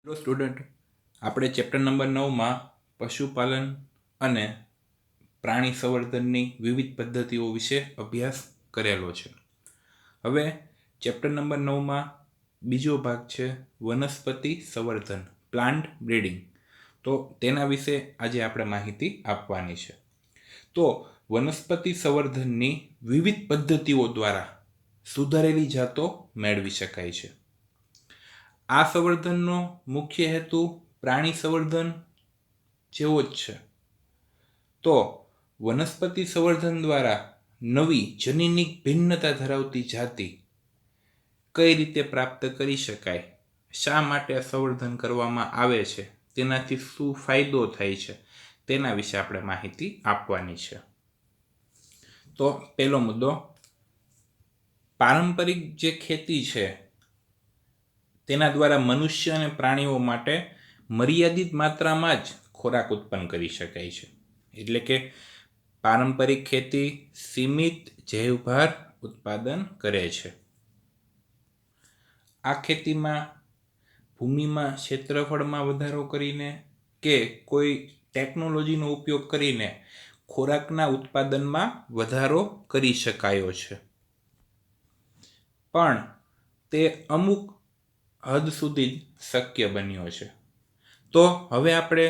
Hello student, આપણે chapter number 9માં પશુપાલન અને પ્રાણી સંવર્ધનની વિવિધ પદ્ધતિઓ વિશે અભ્યાસ કરેલો છે. હવે ચેપ્ટર નંબર 9માં બીજો ભાગ છે વનસ્પતિ સંવર્ધન, પ્લાન્ટ બ્રીડિંગ. તો તેના વિશે આજે આપણે માહિતી આપવાની છે. તો વનસ્પતિ સંવર્ધનની વિવિધ પદ્ધતિઓ દ્વારા સુધારેલી જાતો મેળવી શકાય છે. આ સંવર્ધનનો મુખ્ય હેતુ પ્રાણી સંવર્ધન જેવો જ છે. તો વનસ્પતિ સંવર્ધન દ્વારા નવી જનીનિક ભિન્નતા ધરાવતી જાતિ કઈ રીતે પ્રાપ્ત કરી શકાય, શા માટે સંવર્ધન કરવામાં આવે છે, તેનાથી શું ફાયદો થાય છે, તેના વિશે આપણે માહિતી આપવાની છે. તો પહેલો મુદ્દો, પારંપરિક જે ખેતી છે તેના દ્વારા મનુષ્ય અને પ્રાણીઓ માટે મર્યાદિત માત્રામાં જ ખોરાક ઉત્પન્ન કરી શકાય છે. એટલે કે પારંપરિક ખેતી સીમિત જૈવભાર ઉત્પાદન કરે છે. આ ખેતીમાં ભૂમિમાં ક્ષેત્રફળમાં વધારો કરીને કે કોઈ ટેકનોલોજીનો ઉપયોગ કરીને ખોરાકના ઉત્પાદનમાં વધારો કરી શકાયો છે, પણ તે અમુક હદ સુધી જ શક્ય બન્યો છે. તો હવે આપણે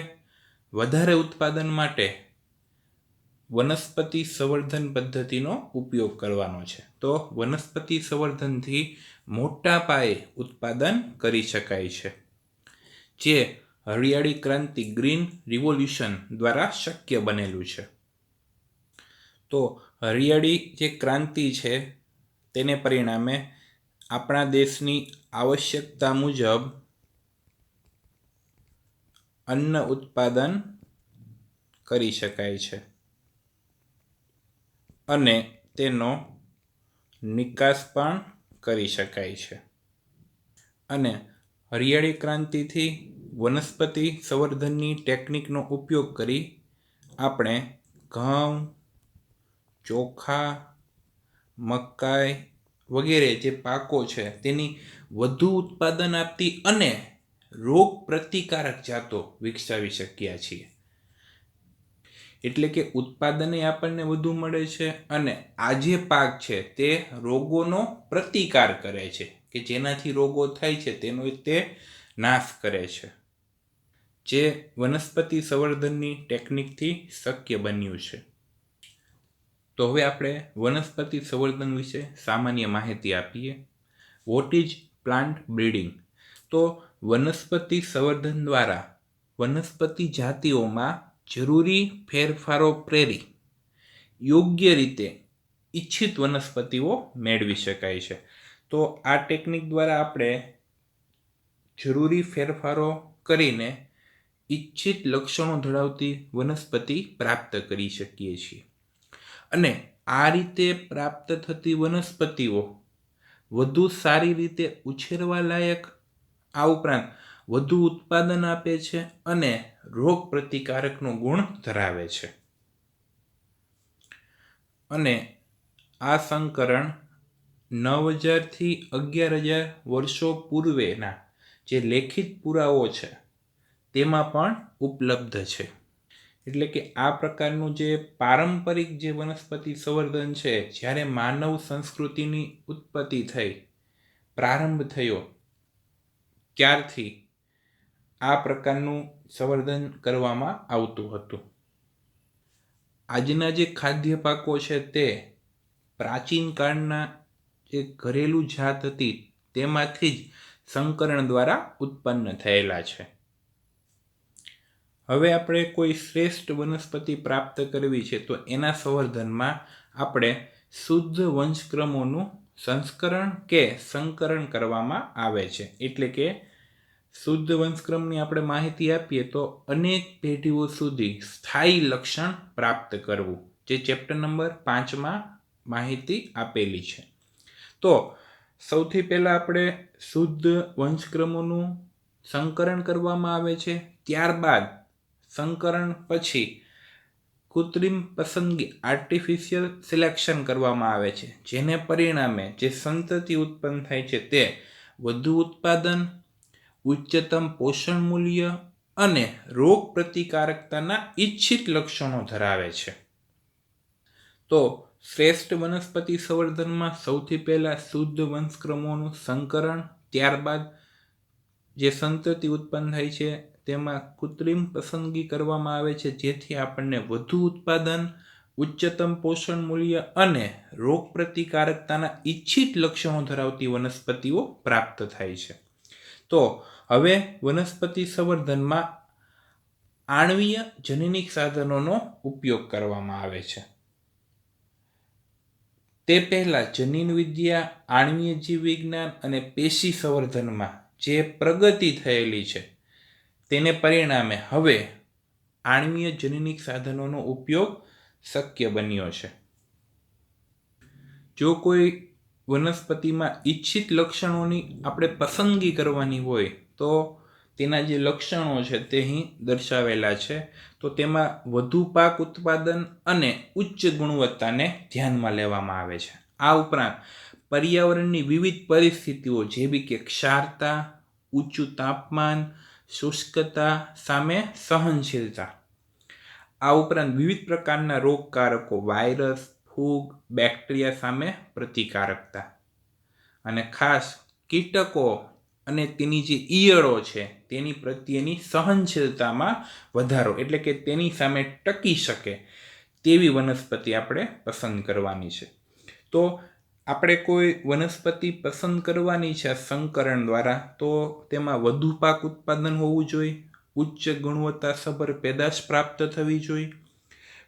વધારે ઉત્પાદન માટે વનસ્પતિ સંવર્ધન પદ્ધતિનો ઉપયોગ કરવાનો છે. તો વનસ્પતિ સંવર્ધનથી મોટા પાયે ઉત્પાદન કરી શકાય છે, જે હરિયાળી ક્રાંતિ ગ્રીન રિવોલ્યુશન દ્વારા શક્ય બનેલું છે. તો હરિયાળી જે ક્રાંતિ છે તેને પરિણામે આપણા દેશની આવશ્યકતા મુજબ અન્ન ઉત્પાદન કરી શકાય છે અને તેનો નિકાસ પણ કરી શકાય છે. અને હરિયાળી ક્રાંતિથી વનસ્પતિ સંવર્ધનની ટેકનિકનો ઉપયોગ કરી આપણે ઘઉં, ચોખા, મકાઈ વગેરે જે પાકો છે તેની વધુ ઉત્પાદન આપતી અને રોગ પ્રતિકારક જાતો વિકસાવી શક્યા છીએ. એટલે કે ઉત્પાદને આપણને વધુ મળે છે અને આ જે પાક છે તે રોગોનો પ્રતિકાર કરે છે, કે જેનાથી રોગો થાય છે તેનો તે નાશ કરે છે, જે વનસ્પતિ સંવર્ધનની ટેકનિકથી શક્ય બન્યું છે. તો હવે આપણે વનસ્પતિ સંવર્ધન વિશે સામાન્ય માહિતી આપીએ. What is plant breeding? તો વનસ્પતિ સંવર્ધન દ્વારા વનસ્પતિ જાતિઓમાં જરૂરી ફેરફારો પ્રેરી યોગ્ય રીતે ઇચ્છિત વનસ્પતિઓ મેળવી શકાય છે. તો આ ટેકનિક દ્વારા આપણે જરૂરી ફેરફારો કરીને ઇચ્છિત લક્ષણો ધરાવતી વનસ્પતિ પ્રાપ્ત કરી શકીએ છીએ. અને આ રીતે પ્રાપ્ત થતી વનસ્પતિઓ વધુ સારી રીતે ઉછેરવા લાયક, આ ઉપરાંત વધુ ઉત્પાદન આપે છે અને રોગ પ્રતિકારકનો ગુણ ધરાવે છે. અને આ સંકરણ 9000 થી 11000 વર્ષો પૂર્વેના જે લેખિત પુરાવો છે તેમાં પણ ઉપલબ્ધ છે. એટલે કે આ પ્રકારનું જે પારંપરિક જે વનસ્પતિ સંવર્ધન છે, જ્યારે માનવ સંસ્કૃતિની ઉત્પત્તિ થઈ, પ્રારંભ થયો, ત્યારથી આ પ્રકારનું સંવર્ધન કરવામાં આવતું હતું. આજના જે ખાદ્ય પાકો છે તે પ્રાચીન કાળના જે ઘરેલું જાત હતી તેમાંથી જ સંકરણ દ્વારા ઉત્પન્ન થયેલા છે. હવે આપણે કોઈ શ્રેષ્ઠ વનસ્પતિ પ્રાપ્ત કરવી છે તો એના સંવર્ધનમાં આપણે શુદ્ધ વંશક્રમોનું સંસ્કરણ કે સંકરણ કરવામાં આવે છે. એટલે કે શુદ્ધ વંશક્રમની આપણે માહિતી આપીએ તો અનેક પેઢીઓ સુધી સ્થાયી લક્ષણ પ્રાપ્ત કરવું, જે ચેપ્ટર નંબર 5માં માહિતી આપેલી છે. તો સૌથી પહેલાં આપણે શુદ્ધ વંશક્રમોનું સંકરણ કરવામાં આવે છે. ત્યારબાદ સંકરણ પછી કૃત્રિમ પસંદગી આર્ટિફિશિયલ સિલેક્શન કરવામાં આવે છે, જેને પરિણામે જે સંતતિ ઉત્પન્ન થાય છે તે વધુ ઉત્પાદન, ઉચ્ચતમ પોષણ મૂલ્ય અને રોગ પ્રતિકારકતાના ઈચ્છિત લક્ષણો ધરાવે છે. તો શ્રેષ્ઠ વનસ્પતિ સંવર્ધનમાં સૌથી પહેલા શુદ્ધ વંશક્રમોનું સંકરણ, ત્યારબાદ જે સંતતિ ઉત્પન્ન થાય છે તેમાં કૃત્રિમ પસંદગી કરવામાં આવે છે, જેથી આપણને વધુ ઉત્પાદન, ઉચ્ચતમ પોષણ મૂલ્ય અને રોગ પ્રતિકારકતાના ઈચ્છિત લક્ષણો ધરાવતી વનસ્પતિઓ પ્રાપ્ત થાય છે. તો હવે વનસ્પતિ સંવર્ધનમાં આણ્વીય જનીનિક સાધનોનો ઉપયોગ કરવામાં આવે છે. તે પહેલા જનીન વિદ્યા, આણ્વીય જીવ વિજ્ઞાન અને પેશી સંવર્ધનમાં જે પ્રગતિ થયેલી છે તેને પરિણામે હવે આણ્વીય જનીનિક સાધનોનો ઉપયોગ શક્ય બન્યો છે. જો કોઈ વનસ્પતિમાં ઈચ્છિત લક્ષણોની આપણે પસંદગી કરવાની હોય તો તેના જે લક્ષણો છે તે અહીં દર્શાવેલા છે. તો તેમાં વધુ પાક ઉત્પાદન અને ઉચ્ચ ગુણવત્તાને ધ્યાનમાં લેવામાં આવે છે. આ ઉપરાંત પર્યાવરણની વિવિધ પરિસ્થિતિઓ જેવી કે ક્ષારતા, ઊંચું તાપમાન, શુષ્કતા સામે સહનશીલતા, આ ઉપરાંત વિવિધ પ્રકારના રોગકારકો, વાયરસ, ફૂગ, બેક્ટેરિયા સામે પ્રતિકારકતા અને ખાસ કીટકો અને તેની જે ઈયળો છે તેની પ્રત્યેની સહનશીલતામાં વધારો, એટલે કે તેની સામે ટકી શકે તેવી વનસ્પતિ આપણે પસંદ કરવાની છે. તો આપણે કોઈ વનસ્પતિ પસંદ કરવાની છે સંકરણ દ્વારા, તો તેમાં વધુ પાક ઉત્પાદન હોવું જોઈએ, ઉચ્ચ ગુણવત્તાસભર પેદાશ પ્રાપ્ત થવી જોઈએ,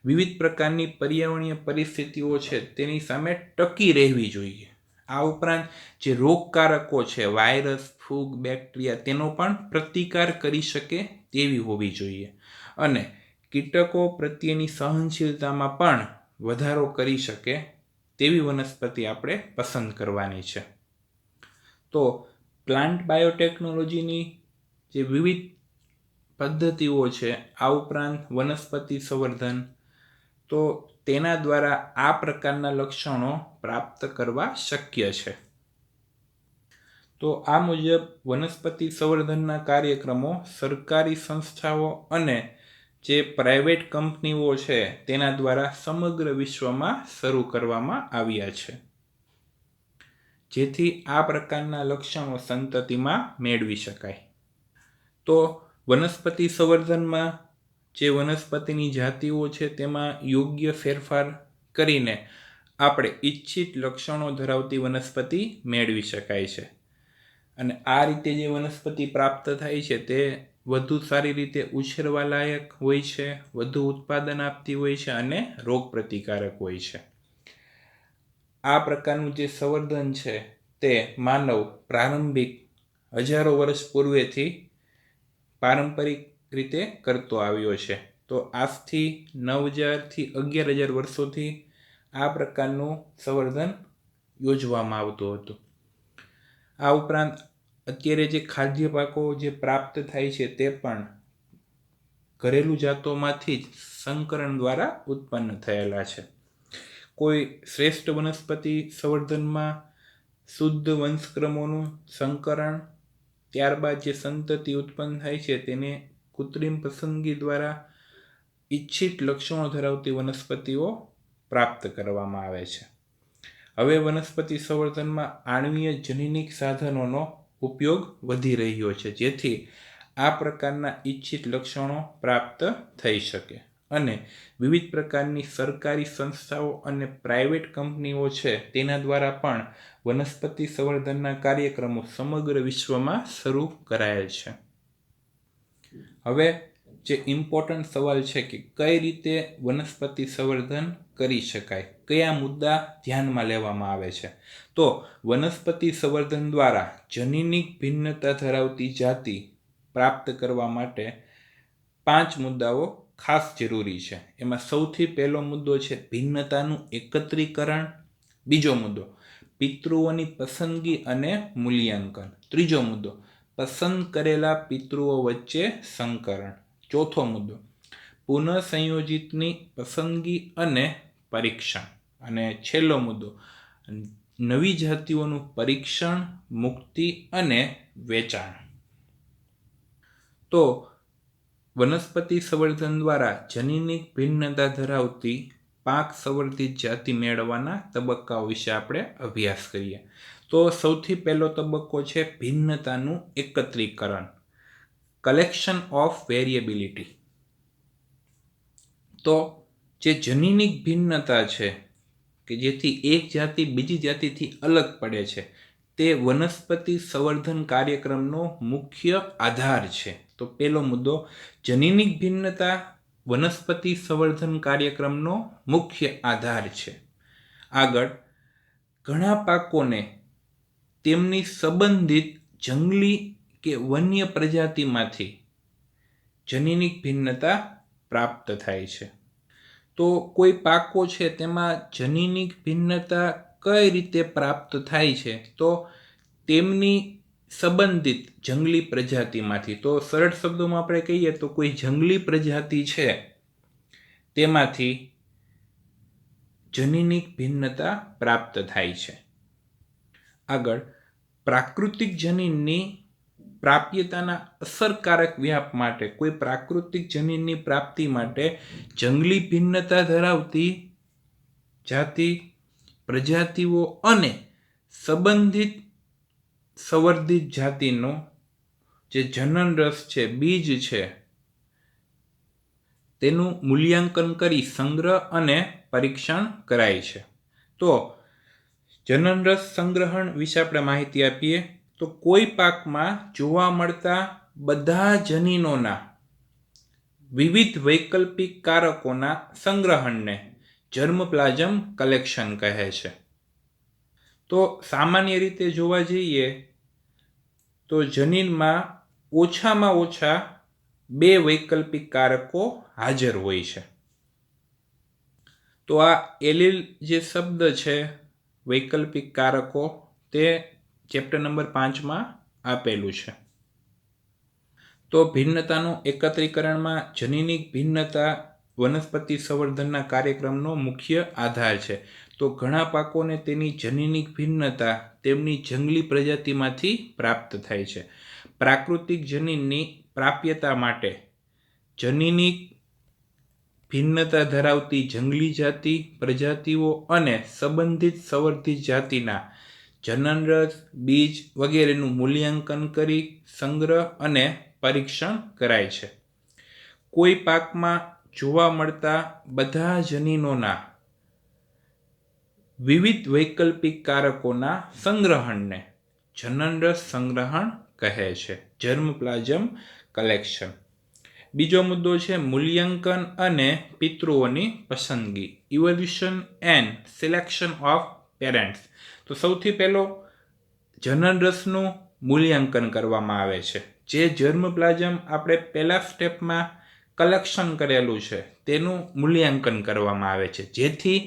વિવિધ પ્રકારની પર્યાવરણીય પરિસ્થિતિઓ છે તેની સામે ટકી રહેવી જોઈએ. આ ઉપરાંત જે રોગકારકો છે, વાયરસ, ફૂગ, બેક્ટેરિયા, તેનો પણ પ્રતિકાર કરી શકે તેવી હોવી જોઈએ અને કીટકો પ્રત્યેની સહનશીલતામાં પણ વધારો કરી શકે તેવી વનસ્પતિ આપણે પસંદ કરવાની છે. તો પ્લાન્ટ બાયોટેકનોલોજીની જે વિવિધ પદ્ધતિઓ છે, આ ઉપરાંત વનસ્પતિ સંવર્ધન, તો તેના દ્વારા આ પ્રકારના લક્ષણો પ્રાપ્ત કરવા શક્ય છે. તો આ મુજબ વનસ્પતિ સંવર્ધનના કાર્યક્રમો સરકારી સંસ્થાઓ અને જે પ્રાઇવેટ કંપનીઓ છે તેના દ્વારા સમગ્ર વિશ્વમાં શરૂ કરવામાં આવ્યા છે, જેથી આ પ્રકારના લક્ષણો સંતતિમાં મેળવી શકાય. તો વનસ્પતિ સંવર્ધનમાં જે વનસ્પતિની જાતિઓ છે તેમાં યોગ્ય ફેરફાર કરીને આપણે ઈચ્છિત લક્ષણો ધરાવતી વનસ્પતિ મેળવી શકાય છે અને આ રીતે જે વનસ્પતિ પ્રાપ્ત થાય છે તે વધુ સારી રીતે ઉછેરવા લાયક હોય છે, વધુ ઉત્પાદન આપતી હોય છે અને રોગ પ્રતિકારક હોય છે. આ પ્રકારનું જે સંવર્ધન છે તે માનવ પ્રારંભિક હજારો વર્ષ પૂર્વેથી પારંપરિક રીતે કરતો આવ્યો છે. તો આજથી 9000 થી 11000 વર્ષોથી આ પ્રકારનું સંવર્ધન યોજવામાં આવતું હતું. આ ઉપરાંત અત્યારે જે ખાદ્ય પાકો જે પ્રાપ્ત થાય છે તે પણ ઘરેલું જાતોમાંથી જ સંકરણ દ્વારા ઉત્પન્ન થયેલા છે. કોઈ શ્રેષ્ઠ વનસ્પતિ સંવર્ધનમાં શુદ્ધ વંશક્રમોનું સંકરણ, ત્યારબાદ જે સંતતિ ઉત્પન્ન થાય છે તેને કૃત્રિમ પસંદગી દ્વારા ઈચ્છિત લક્ષણો ધરાવતી વનસ્પતિઓ પ્રાપ્ત કરવામાં આવે છે. હવે વનસ્પતિ સંવર્ધનમાં આણ્વીય જનીનિક સાધનોનો ઉપયોગ વધી રહ્યો છે, જેથી આ પ્રકારના ઈચ્છિત લક્ષણો પ્રાપ્ત થઈ શકે અને વિવિધ પ્રકારની સરકારી સંસ્થાઓ અને પ્રાઇવેટ કંપનીઓ છે તેના દ્વારા પણ વનસ્પતિ સંવર્ધનના કાર્યક્રમો સમગ્ર વિશ્વમાં શરૂ કરાયેલ છે. હવે જે ઇમ્પોર્ટન્ટ સવાલ છે કે કઈ રીતે વનસ્પતિ સંવર્ધન કરી શકાય, કયા મુદ્દા ધ્યાનમાં લેવામાં આવે છે. તો વનસ્પતિ સંવર્ધન દ્વારા જનીનિક ભિન્નતા ધરાવતી જાતિ પ્રાપ્ત કરવા માટે 5 મુદ્દાઓ ખાસ જરૂરી છે. એમાં સૌથી પહેલો મુદ્દો છે ભિન્નતાનું એકત્રીકરણ. બીજો મુદ્દો પિતૃઓની પસંદગી અને મૂલ્યાંકન. ત્રીજો મુદ્દો પસંદ કરેલા પિતૃઓ વચ્ચે સંકરણ. ચોથો મુદ્દો પુનઃસંયોજિતની પસંદગી અને પરીક્ષણ. અને છેલ્લો મુદ્દો નવી જાતિઓનું પરીક્ષણ, મુક્તિ અને વેચાણ. તો વનસ્પતિ સંવર્ધન દ્વારા જનીનિક ભિન્નતા ધરાવતી પાક સંવર્ધિત જાતિ મેળવવાના તબક્કાઓ વિશે આપણે અભ્યાસ કરીએ. તો સૌથી પહેલો તબક્કો છે ભિન્નતાનું એકત્રીકરણ, કલેક્શન ઓફ વેરિએબિલિટી. તો જે જનીનિક ભિન્નતા છે કે જેથી એક જાતિ બીજી જાતિથી અલગ પડે છે, તે વનસ્પતિ સંવર્ધન કાર્યક્રમનો મુખ્ય આધાર છે. તો પહેલો મુદ્દો, જનીનિક ભિન્નતા વનસ્પતિ સંવર્ધન કાર્યક્રમનો મુખ્ય આધાર છે. આગળ, ઘણા પાકોને તેમની સંબંધિત જંગલી કે વન્ય પ્રજાતિમાંથી જનીનિક ભિન્નતા પ્રાપ્ત થાય છે. તો કોઈ પાકો છે તેમાં જનીનિક ભિન્નતા કઈ રીતે પ્રાપ્ત થાય છે? તો તેમની સંબંધિત જંગલી પ્રજાતિમાંથી. તો સરળ શબ્દોમાં આપણે કહીએ તો કોઈ જંગલી પ્રજાતિ છે તેમાંથી જનીનિક ભિન્નતા પ્રાપ્ત થાય છે. આગળ, પ્રાકૃતિક જનીનની પ્રાપ્યતાના અસરકારક વ્યાપ માટે, કોઈ પ્રાકૃતિક જનીનની પ્રાપ્તિ માટે જંગલી ભિન્નતા ધરાવતી જાતિ, પ્રજાતિઓ અને સંબંધિત સંવર્ધિત જાતિનો જે જનન રસ છે, બીજ છે, તેનું મૂલ્યાંકન કરી સંગ્રહ અને પરીક્ષણ કરાય છે. તો જનન રસ સંગ્રહણ વિશે આપણે માહિતી આપીએ. તો કોઈ પાકમાં જોવા મળતા બધા જનીનોના વિવિધ વૈકલ્પિક કારકોના સંગ્રહણને જર્મપ્લાઝમ કલેક્શન કહે છે. તો સામાન્ય રીતે જોવા જઈએ તો જનીનમાં ઓછામાં ઓછા 2 વૈકલ્પિક કારકો હાજર હોય છે. તો આ એલીલ જે શબ્દ છે, વૈકલ્પિક કારકો, તે ચેપ્ટર નંબર 5માં આપેલું છે. તો ભિન્નતાનું એકત્રીકરણમાં જનીનિક ભિન્નતા વનસ્પતિ સંવર્ધનના કાર્યક્રમનો મુખ્ય આધાર છે. તો ઘણા પાકોને તેની જનીનિક ભિન્નતા તેમની જંગલી પ્રજાતિમાંથી પ્રાપ્ત થાય છે. પ્રાકૃતિક જનીનની પ્રાપ્યતા માટે જનીનિક ભિન્નતા ધરાવતી જંગલી જાતિ, પ્રજાતિઓ અને સંબંધિત સંવર્ધિત જાતિના જનનરસ, બીજ વગેરેનું મૂલ્યાંકન કરી સંગ્રહ અને પરીક્ષણ કરાય છે. કોઈ પાકમાં જોવા મળતા બધા જનીનોના વિવિધ વૈકલ્પિક કારકોના સંગ્રહણને જનનરસ સંગ્રહણ કહે છે, જર્મપ્લાઝમ કલેક્શન. બીજો મુદ્દો છે મૂલ્યાંકન અને પિતૃઓની પસંદગી, evolution and selection of parents. તો સૌથી પહેલો જનનરસનું મૂલ્યાંકન કરવામાં આવે છે. જે જર્મપ્લાઝમ આપણે પહેલા સ્ટેપમાં કલેક્શન કરેલું છે તેનું મૂલ્યાંકન કરવામાં આવે છે, જેથી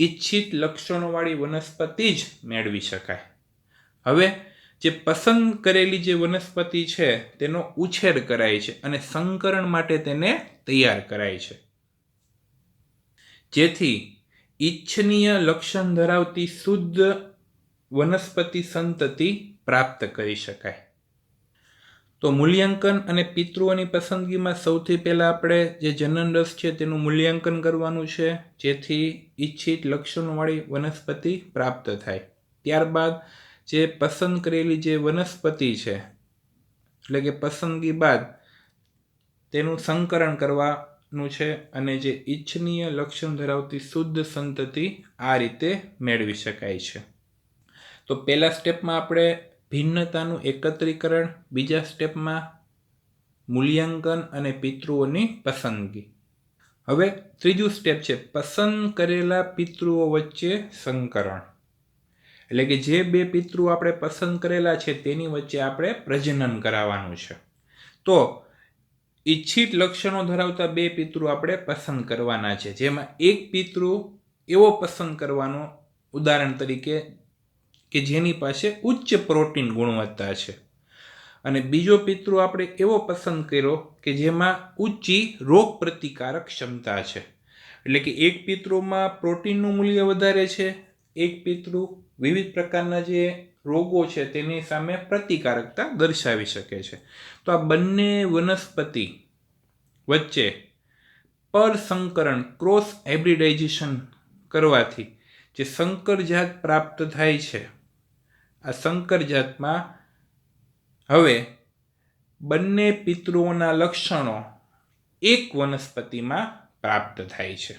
ઈચ્છિત લક્ષણોવાળી વનસ્પતિ જ મેળવી શકાય. હવે જે પસંદ કરેલી જે વનસ્પતિ છે તેનો ઉછેર કરાય છે અને સંકરણ માટે તેને તૈયાર કરાય છે, જેથી ઈચ્છનીય લક્ષણ ધરાવતી શુદ્ધ વનસ્પતિ સંતતિ પ્રાપ્ત કરી શકાય. તો મૂલ્યાંકન અને પિતૃઓની પસંદગીમાં સૌથી પહેલાં આપણે જે જનનરસ છે તેનું મૂલ્યાંકન કરવાનું છે, જેથી ઈચ્છિત લક્ષણોવાળી વનસ્પતિ પ્રાપ્ત થાય. ત્યારબાદ જે પસંદ કરેલી જે વનસ્પતિ છે, એટલે કે પસંદગી બાદ તેનું સંકરણ કરવાનું છે અને જે ઈચ્છનીય લક્ષણ ધરાવતી શુદ્ધ સંતતિ આ રીતે મેળવી શકાય છે. તો પહેલા સ્ટેપમાં આપણે ભિન્નતાનું એકત્રીકરણ, બીજા સ્ટેપમાં મૂલ્યાંકન અને પિતૃઓની પસંદગી. હવે ત્રીજું સ્ટેપ છે પસંદ કરેલા પિતૃઓ વચ્ચે સંકરણ, એટલે કે જે 2 પિતૃ આપણે પસંદ કરેલા છે તેની વચ્ચે આપણે પ્રજનન કરાવવાનું છે. તો ઈચ્છિત લક્ષણો ધરાવતા 2 પિતૃ આપણે પસંદ કરવાના છે, જેમાં એક પિતૃ એવો પસંદ કરવાનો, ઉદાહરણ તરીકે કે જેની પાસે ઉચ્ચ પ્રોટીન ગુણવત્તા છે, અને બીજો પિતૃ આપણે એવો પસંદ કર્યો કે જેમાં ઊંચી રોગ પ્રતિકારક ક્ષમતા છે. એટલે કે એક પિતૃમાં પ્રોટીનનું મૂલ્ય વધારે છે, એક પિતૃ વિવિધ પ્રકારના જે રોગો છે તેની સામે પ્રતિકારકતા દર્શાવી શકે છે. તો આ બંને વનસ્પતિ વચ્ચે પરસંકરણ ક્રોસ હાઇબ્રિડાઇઝેશન કરવાથી જે સંકરજાત પ્રાપ્ત થાય છે, આ સંકરજાતમાં હવે બંને પિતૃઓના લક્ષણો એક વનસ્પતિમાં પ્રાપ્ત થાય છે.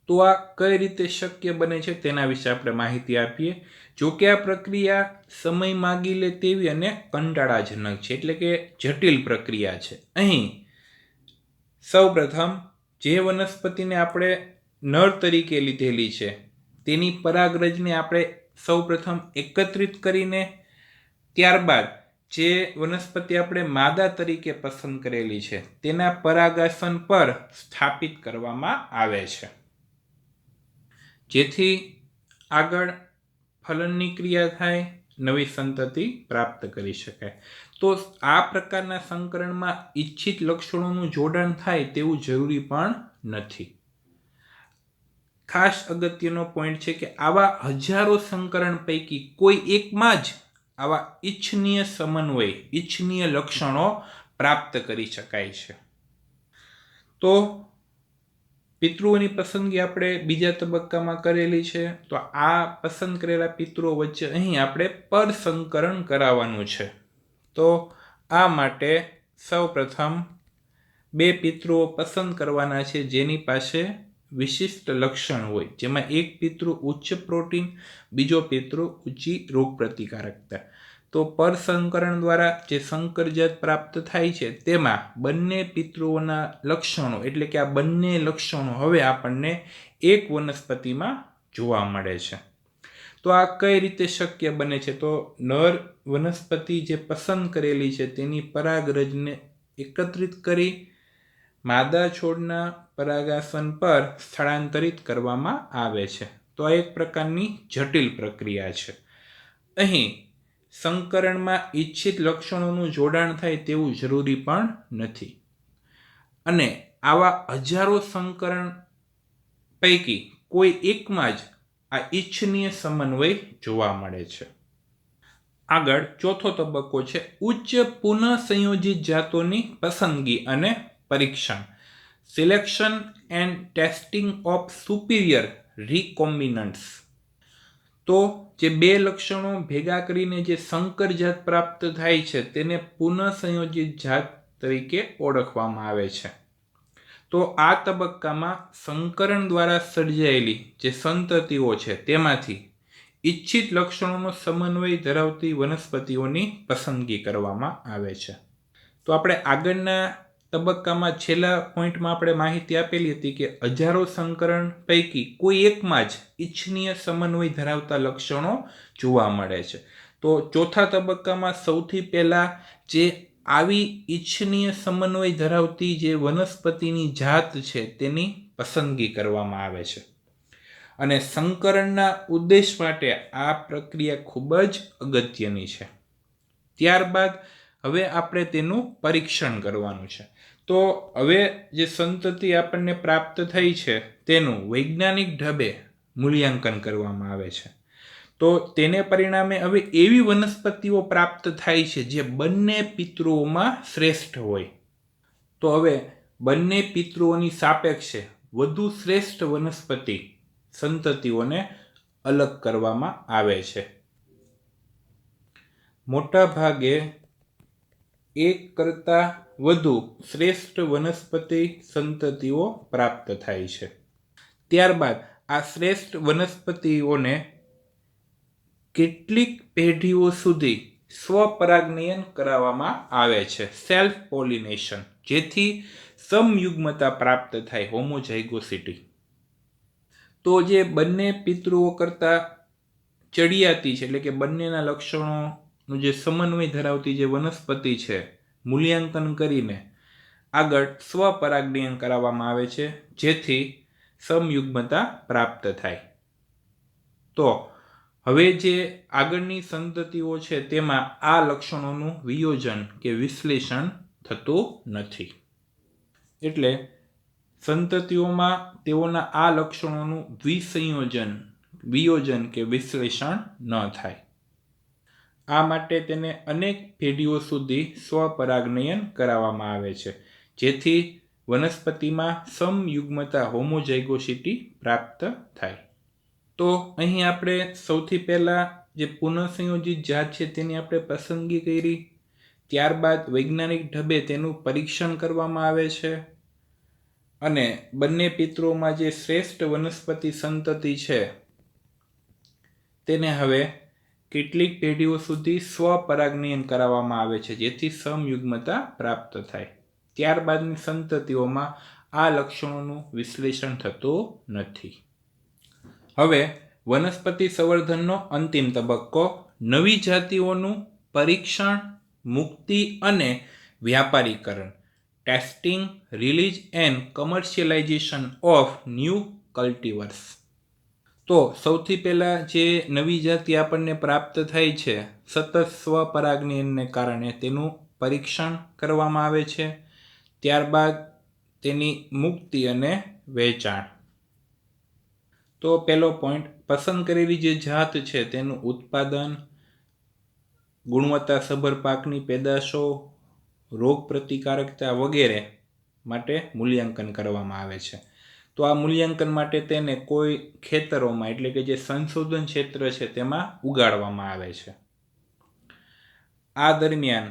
તો આ કઈ રીતે શક્ય બને છે તેના વિશે આપણે માહિતી આપીએ. જો કે આ પ્રક્રિયા સમય માગી લે તેવી અને કંટાળાજનક છે, એટલે કે જટિલ પ્રક્રિયા છે. અહીં સૌપ્રથમ જે વનસ્પતિને આપણે નર તરીકે લીધેલી છે તેની પરાગરજને આપણે સૌપ્રથમ એકત્રિત કરીને ત્યારબાદ જે વનસ્પતિ આપણે માદા તરીકે પસંદ કરેલી છે તેના પરાગાસન પર સ્થાપિત કરવામાં આવે છે, જેથી આગળ ફલનની ક્રિયા થાય, નવી સંતતિ પ્રાપ્ત કરી શકાય. તો આ પ્રકારના સંકરણમાં ઈચ્છિત લક્ષણોનું જોડાણ થાય તેવું જરૂરી પણ નથી. ખાસ અગત્યનો પોઈન્ટ છે કે આવા હજારો સંકરણ પૈકી કોઈ એકમાં જ આવા ઈચ્છનીય સમન્વય, ઈચ્છનીય લક્ષણો પ્રાપ્ત કરી શકાય છે. તો પિતૃઓની પસંદગી આપણે બીજા તબક્કામાં કરેલી છે. તો આ પસંદ કરેલા પિતૃઓ વચ્ચે અહીં આપણે પરસંકરણ કરાવવાનું છે. તો આ માટે સૌપ્રથમ 2 પિતૃઓ પસંદ કરવાના છે જેની પાસે વિશિષ્ટ લક્ષણ હોય, જેમાં એક પિતૃ ઉચ્ચ પ્રોટીન, બીજો પિતૃ ઊંચી રોગ પ્રતિકારકતા. તો પરસંકરણ દ્વારા જે સંકરજાત પ્રાપ્ત થાય છે તેમાં બંને પિતૃઓના લક્ષણો, એટલે કે આ બંને લક્ષણો હવે આપણને એક વનસ્પતિમાં જોવા મળે છે. તો આ કઈ રીતે શક્ય બને છે? તો નર વનસ્પતિ જે પસંદ કરેલી છે તેની પરાગરજને એકત્રિત કરી માદા છોડના પરાગાસન પર સ્થળાંતરિત કરવામાં આવે છે. તો આ એક પ્રકારની જટિલ પ્રક્રિયા છે. અહીં સંકરણમાં ઈચ્છિત લક્ષણોનું જોડાણ થાય તેવું જરૂરી પણ નથી, અને આવા હજારો સંકરણ પૈકી કોઈ એકમાં જ આ ઈચ્છનીય સમન્વય જોવા મળે છે. આગળ ચોથો તબક્કો છે ઉચ્ચ પુનઃસંયોજિત જાતોની પસંદગી અને પરીક્ષણ, selection and testing of superior recombinants. તો જે 2 લક્ષણો ભેગા કરીને જે સંકરજાત પ્રાપ્ત થાય છે તેને પુનઃસંયોજિત જાત તરીકે ઓળખવામાં આવે છે. તો આ તબક્કામાં સંકરણ દ્વારા સર્જાયેલી જે સંતતિઓ છે તેમાંથી ઈચ્છિત લક્ષણોનો સમન્વય ધરાવતી વનસ્પતિઓની પસંદગી કરવામાં આવે છે. તો આપણે આગળના તબક્કામાં છેલ્લા પોઈન્ટમાં આપણે માહિતી આપેલી હતી કે હજારો સંકરણ પૈકી કોઈ એકમાં જ ઈચ્છનીય સમન્વય ધરાવતા લક્ષણો જોવા મળે છે. તો ચોથા તબક્કામાં સૌથી પહેલા જે આવી ઈચ્છનીય સમન્વય ધરાવતી જે વનસ્પતિની જાત છે તેની પસંદગી કરવામાં આવે છે, અને સંકરણના ઉદ્દેશ માટે આ પ્રક્રિયા ખૂબ જ અગત્યની છે. ત્યારબાદ હવે આપણે તેનું પરીક્ષણ કરવાનું છે. તો હવે જે સંતતિ આપણને પ્રાપ્ત થઈ છે તેનું વૈજ્ઞાનિક ઢબે મૂલ્યાંકન કરવામાં આવે છે. તો તેને પરિણામે હવે એવી વનસ્પતિઓ પ્રાપ્ત થાય છે જે બંને પિતૃઓમાં શ્રેષ્ઠ હોય. તો હવે બંને પિતૃઓની સાપેક્ષે વધુ શ્રેષ્ઠ વનસ્પતિ સંતતિઓને અલગ કરવામાં આવે છે. મોટા ભાગે એક કરતાં વધુ શ્રેષ્ઠ વનસ્પતિ સંતતિઓ પ્રાપ્ત થાય છે. ત્યારબાદ આ શ્રેષ્ઠ વનસ્પતિઓને કેટલીક પેઢીઓ સુધી સ્વપરાગનયન કરાવવામાં આવે છે, સેલ્ફ પોલિનેશન, જેથી સમયુગ્મતા પ્રાપ્ત થાય, હોમોઝાઇગોસિટી. તો જે બંને પિતૃઓ કરતાં ચડિયાતી છે, એટલે કે બંનેના લક્ષણોનું જે સમન્વય ધરાવતી જે વનસ્પતિ છે, મૂલ્યાંકન કરીને આગળ સ્વપરાગનયન કરાવવામાં આવે છે, જેથી સમયુગ્મતા પ્રાપ્ત થાય. તો હવે જે આગળની સંતતિઓ છે તેમાં આ લક્ષણોનું વિયોજન કે વિશ્લેષણ થતું નથી, એટલે સંતતિઓમાં તેઓના આ લક્ષણોનું વિયોજન કે વિશ્લેષણ ન થાય. આ માટે તેને અનેક પેઢીઓ સુધી સ્વપરાગનયન કરાવવામાં આવે છે, જેથી વનસ્પતિમાં સમયુગ્મતા હોમોઝાઇગોસિટી પ્રાપ્ત થાય. તો અહીં આપણે સૌથી પહેલાં જે પુનઃસંયોજિત જાત છે તેની આપણે પસંદગી કરી. ત્યારબાદ વૈજ્ઞાનિક ઢબે તેનું પરીક્ષણ કરવામાં આવે છે અને બંને પિતૃઓમાં જે શ્રેષ્ઠ વનસ્પતિ સંતતિ છે તેને હવે કેટલીક પેઢીઓ સુધી સ્વપરાગનયન કરાવવામાં આવે છે, જેથી સમયુગ્મતા પ્રાપ્ત થાય. ત્યારબાદની સંતતિઓમાં આ લક્ષણોનું વિશ્લેષણ થતું નથી. હવે વનસ્પતિ સંવર્ધનનો અંતિમ તબક્કો નવી જાતિઓનું પરીક્ષણ, મુક્તિ અને વ્યાપારીકરણ, testing, release and commercialisation of new cultivars. તો સૌથી પહેલાં જે નવી જાતિ આપણને પ્રાપ્ત થાય છે સતત સ્વપરાગનયનને કારણે તેનું પરીક્ષણ કરવામાં આવે છે. ત્યારબાદ તેની મુક્તિ અને વેચાણ. તો પહેલો પોઈન્ટ, પસંદ કરેલી જે જાત છે તેનું ઉત્પાદન, ગુણવત્તાસભર પાકની પેદાશો, રોગ પ્રતિકારકતા વગેરે માટે મૂલ્યાંકન કરવામાં આવે છે. તો આ મૂલ્યાંકન માટે તેને કોઈ ખેતરોમાં એટલે કે જે સંશોધન ક્ષેત્ર છે તેમાં ઉગાડવામાં આવે છે. આ દરમિયાન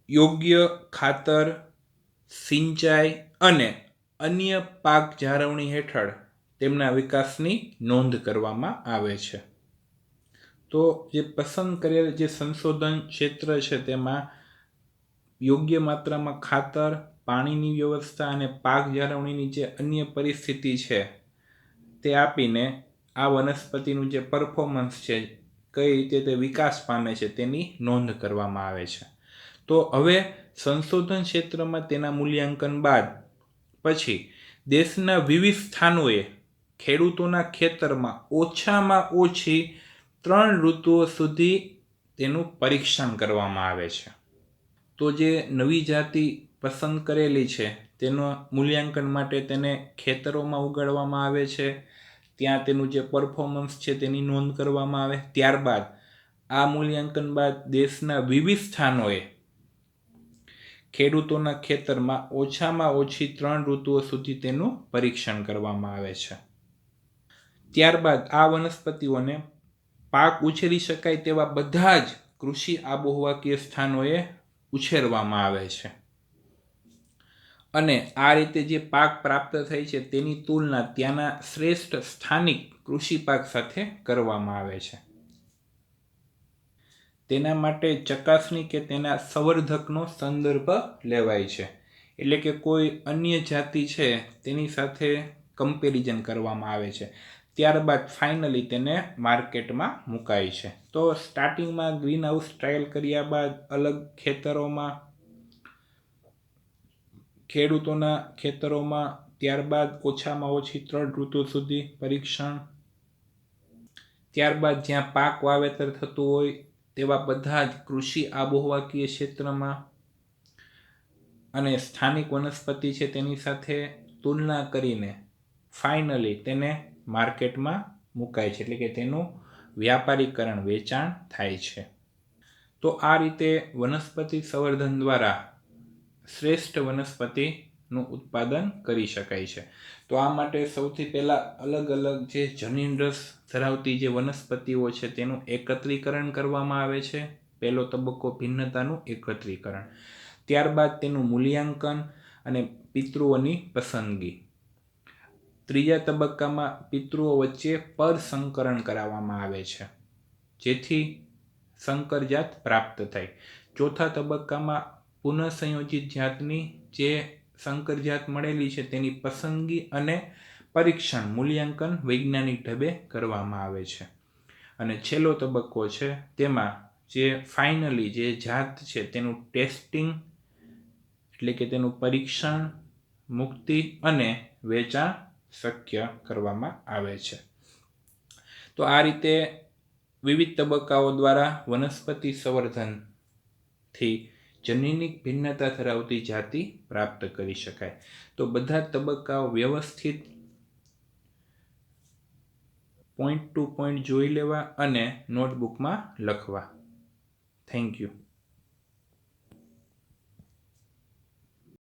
યોગ્ય ખાતર, સિંચાઈ અને અન્ય પાક જાળવણી હેઠળ તેમના વિકાસની નોંધ કરવામાં આવે છે. તો જે પસંદ કરેલ જે સંશોધન ક્ષેત્ર છે તેમાં યોગ્ય માત્રામાં ખાતર, પાણીની વ્યવસ્થા અને પાક જાળવણીની જે અન્ય પરિસ્થિતિ છે તે આપીને આ વનસ્પતિનું જે પરફોર્મન્સ છે, કઈ રીતે તે વિકાસ પામે છે તેની નોંધ કરવામાં આવે છે. તો હવે સંશોધન ક્ષેત્રમાં તેના મૂલ્યાંકન બાદ પછી દેશના વિવિધ સ્થાનોએ ખેડૂતોના ખેતરમાં ઓછામાં ઓછી 3 ઋતુઓ સુધી તેનું પરીક્ષણ કરવામાં આવે છે. તો જે નવી જાતિ પસંદ કરેલી છે તેનું મૂલ્યાંકન માટે તેને ખેતરોમાં ઉગાડવામાં આવે છે. ત્યાં તેનું જે પરફોર્મન્સ છે તેની નોંધ કરવામાં આવે. ત્યારબાદ આ મૂલ્યાંકન બાદ દેશના વિવિધ સ્થાનોએ ખેડૂતોના ખેતરમાં ઓછામાં ઓછી 3 ઋતુઓ સુધી તેનું પરીક્ષણ કરવામાં આવે છે. ત્યારબાદ આ વનસ્પતિઓને પાક ઉછેરી શકાય તેવા બધા જ કૃષિ આબોહવાકીય સ્થાનોએ ઉછેરવામાં આવે છે અને આ રીતે જે પાક પ્રાપ્ત થાય છે તેની તુલના ત્યાંના શ્રેષ્ઠ સ્થાનિક કૃષિ પાક સાથે કરવામાં આવે છે. તેના માટે ચકાસણી કે તેના સંવર્ધકનો સંદર્ભ લેવાય છે, એટલે કે કોઈ અન્ય જાતિ છે તેની સાથે કમ્પેરિઝન કરવામાં આવે છે. ત્યારબાદ ફાઇનલી તેને માર્કેટમાં મુકાય છે. તો સ્ટાર્ટિંગમાં ગ્રીન હાઉસ ટ્રાયલ કર્યા બાદ અલગ ખેતરોમાં, ખેડૂતોના ખેતરોમાં, ત્યારબાદ ઓછામાં ઓછી 3 ઋતુ સુધી પરીક્ષણ, ત્યારબાદ જ્યાં પાક વાવેતર થતું હોય તેવા બધા જ કૃષિ આબોહવાકીય ક્ષેત્રમાં અને સ્થાનિક વનસ્પતિ છે તેની સાથે તુલના કરીને ફાઇનલી તેને માર્કેટમાં મુકાય છે, એટલે કે તેનું વ્યાપારીકરણ, વેચાણ થાય છે. તો આ રીતે વનસ્પતિ સંવર્ધન દ્વારા શ્રેષ્ઠ વનસ્પતિનું ઉત્પાદન કરી શકાય છે. તો આ માટે સૌથી પહેલાં અલગ અલગ જે જનીન રસ ધરાવતી જે વનસ્પતિઓ છે તેનું એકત્રીકરણ કરવામાં આવે છે. પહેલો તબક્કો ભિન્નતાનું એકત્રીકરણ. ત્યારબાદ તેનું મૂલ્યાંકન અને પિતૃઓની પસંદગી. ત્રીજા તબક્કામાં પિતૃઓ વચ્ચે પરસંકરણ કરાવવામાં આવે છે, જેથી સંકરજાત પ્રાપ્ત થાય. ચોથા તબક્કામાં પુનઃસંયોજિત જાતની જે સંકરજાત મળેલી છે તેની પસંદગી અને પરીક્ષણ, મૂલ્યાંકન વૈજ્ઞાનિક ઢબે કરવામાં આવે છે. અને છેલ્લો તબક્કો છે તેમાં જે ફાઇનલી જે જાત છે તેનું ટેસ્ટિંગ, એટલે કે તેનું પરીક્ષણ, મુક્તિ અને વેચાણ શક્ય કરવામાં આવે છે. તો આ રીતે વિવિધ તબક્કાઓ દ્વારા વનસ્પતિ સંવર્ધનથી જનીનિક ભિન્નતા ધરાવતી જાતિ પ્રાપ્ત કરી શકાય. તો બધા તબક્કાઓ વ્યવસ્થિત પોઈન્ટ ટુ પોઈન્ટ જોઈ લેવા અને નોટબુકમાં લખવા. Thank you.